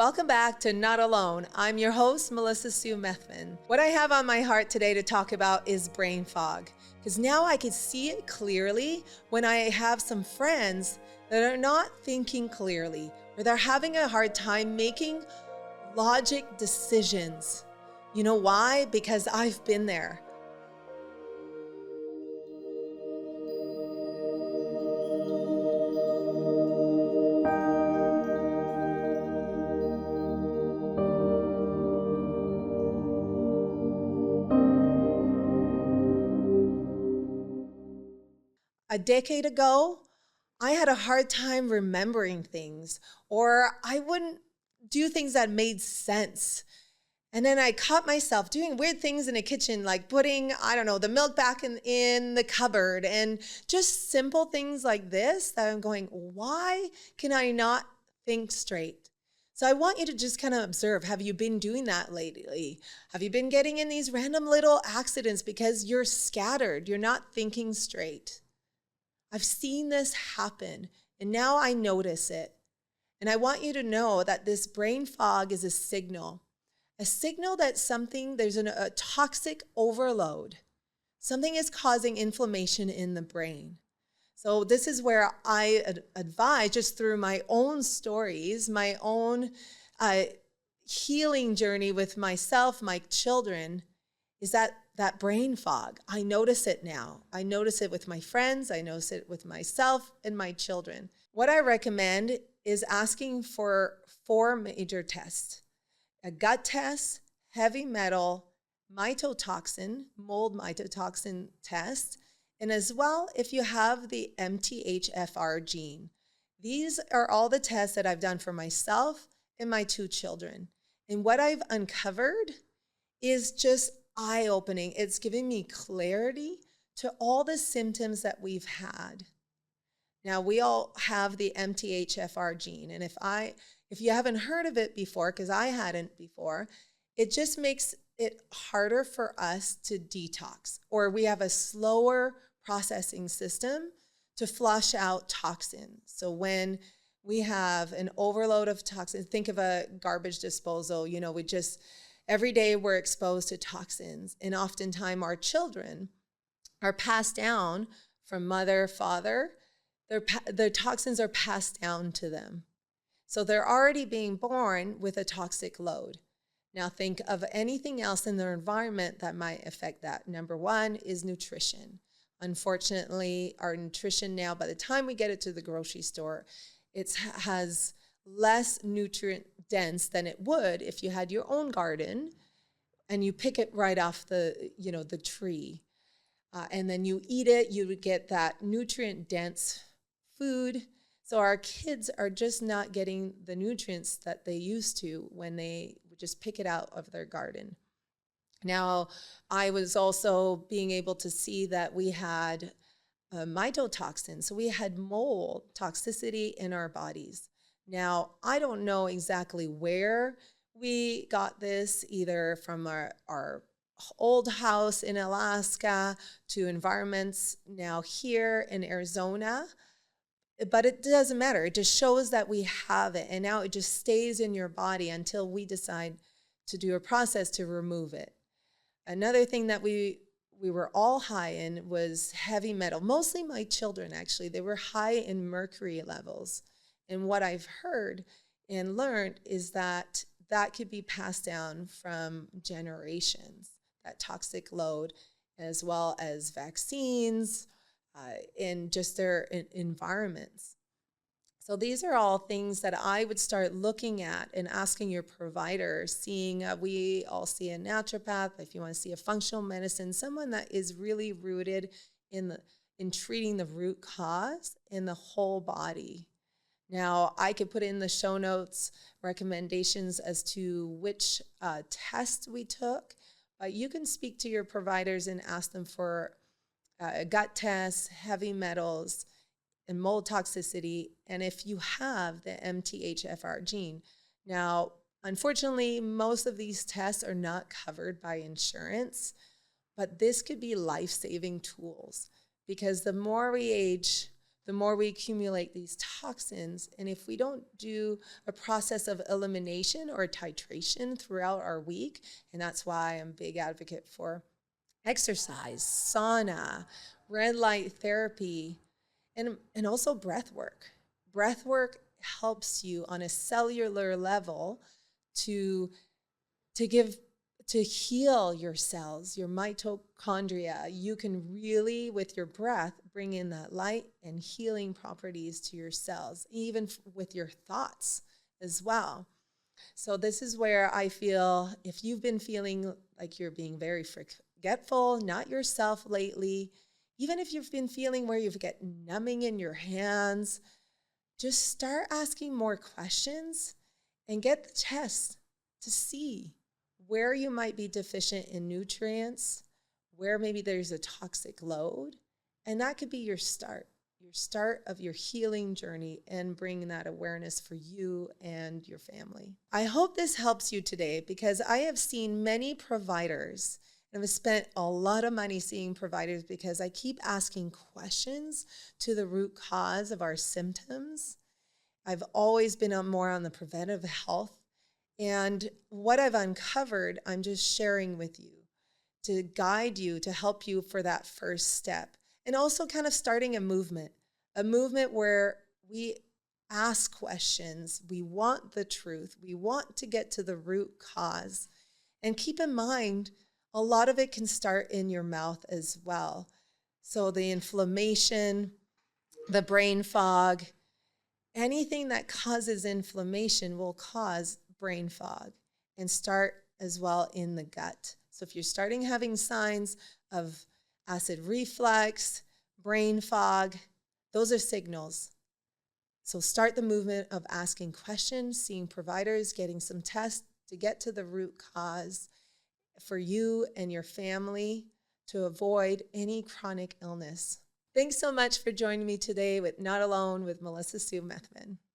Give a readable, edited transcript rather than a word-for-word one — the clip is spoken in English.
Welcome back to Not Alone. I'm your host, Melissa Sue Methvin. What I have on my heart today to talk about is brain fog, because now I can see it clearly when I have some friends that are not thinking clearly, or they're having a hard time making logic decisions. You know why? Because I've been there. A decade ago, I had a hard time remembering things, or I wouldn't do things that made sense. And then I caught myself doing weird things in the kitchen, like putting, the milk back in the cupboard, and just simple things like this that I'm going, why can I not think straight? So I want you to just kind of observe, have you been doing that lately? Have you been getting in these random little accidents because you're scattered, you're not thinking straight? I've seen this happen, and now I notice it. And I want you to know that this brain fog is a signal that there's a toxic overload. Something is causing inflammation in the brain. So this is where I advise, just through my own stories, my own healing journey with myself, my children, is that brain fog. I notice it now. I notice it with my friends. I notice it with myself and my children. What I recommend is asking for 4 major tests: a gut test, heavy metal, mold mycotoxin test, and as well if you have the MTHFR gene. These are all the tests that I've done for myself and my 2 children. And what I've uncovered is just eye-opening. It's giving me clarity to all the symptoms that we've had. Now, we all have the MTHFR gene, and if you haven't heard of it before, because I hadn't before, it just makes it harder for us to detox, or we have a slower processing system to flush out toxins. So when we have an overload of toxins, think of a garbage disposal, every day we're exposed to toxins, and oftentimes our children are passed down from mother, father. The toxins are passed down to them. So they're already being born with a toxic load. Now think of anything else in their environment that might affect that. Number 1 is nutrition. Unfortunately, our nutrition now, by the time we get it to the grocery store, it has less nutrient dense than it would if you had your own garden and you pick it right off the tree. And then you eat it, you would get that nutrient dense food. So our kids are just not getting the nutrients that they used to when they would just pick it out of their garden. Now, I was also being able to see that we had mycotoxins. So we had mold toxicity in our bodies. Now, I don't know exactly where we got this, either from our old house in Alaska to environments now here in Arizona, but it doesn't matter. It just shows that we have it, and now it just stays in your body until we decide to do a process to remove it. Another thing that we were all high in was heavy metal. Mostly my children, actually. They were high in mercury levels. And what I've heard and learned is that could be passed down from generations, that toxic load, as well as vaccines and just their environments. So these are all things that I would start looking at and asking your provider, seeing, we all see a naturopath, if you want to see a functional medicine, someone that is really rooted in treating the root cause in the whole body. Now, I could put in the show notes recommendations as to which tests we took, but you can speak to your providers and ask them for gut tests, heavy metals, and mold toxicity, and if you have the MTHFR gene. Now, unfortunately, most of these tests are not covered by insurance, but this could be life-saving tools, because the more we age, the more we accumulate these toxins. And if we don't do a process of elimination or titration throughout our week, and that's why I'm a big advocate for exercise, sauna, red light therapy, and also breath work. Breath work helps you on a cellular level to heal your cells, your mitochondria. You can really, with your breath, bring in that light and healing properties to your cells, even with your thoughts as well. So this is where I feel if you've been feeling like you're being very forgetful, not yourself lately, even if you've been feeling where you've got numbing in your hands, just start asking more questions and get the test to see where you might be deficient in nutrients, where maybe there's a toxic load. And that could be your start of your healing journey and bringing that awareness for you and your family. I hope this helps you today because I have seen many providers and I've spent a lot of money seeing providers because I keep asking questions to the root cause of our symptoms. I've always been more on the preventive health. And what I've uncovered, I'm just sharing with you to guide you, to help you for that first step. And also kind of starting a movement where we ask questions. We want the truth. We want to get to the root cause. And keep in mind, a lot of it can start in your mouth as well. So the inflammation, the brain fog, anything that causes inflammation will cause brain fog and start as well in the gut. So if you're starting having signs of acid reflux, brain fog, those are signals. So start the movement of asking questions, seeing providers, getting some tests to get to the root cause for you and your family to avoid any chronic illness. Thanks so much for joining me today with Not Alone with Melissa Sue Methvin.